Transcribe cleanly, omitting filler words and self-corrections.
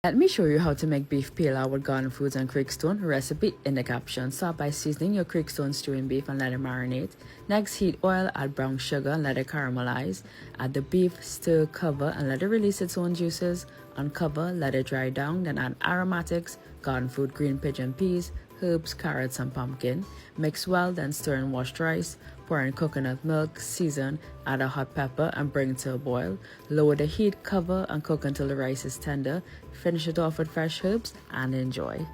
Let me show you how to make beef pelau with garden foods and creekstone. Recipe in the caption. Start by seasoning your creekstone stewing beef and let it marinate. Next, heat oil, add brown sugar and let it caramelize. Add the beef, stir, cover and let it release its own juices. Uncover, let it dry down, then add aromatics, garden food, green pigeon peas, herbs, carrots and pumpkin. Mix well, then stir in washed rice. Pour in coconut milk, season, add a hot pepper and bring to a boil. Lower the heat, cover and cook until the rice is tender. Finish it off with fresh herbs and enjoy.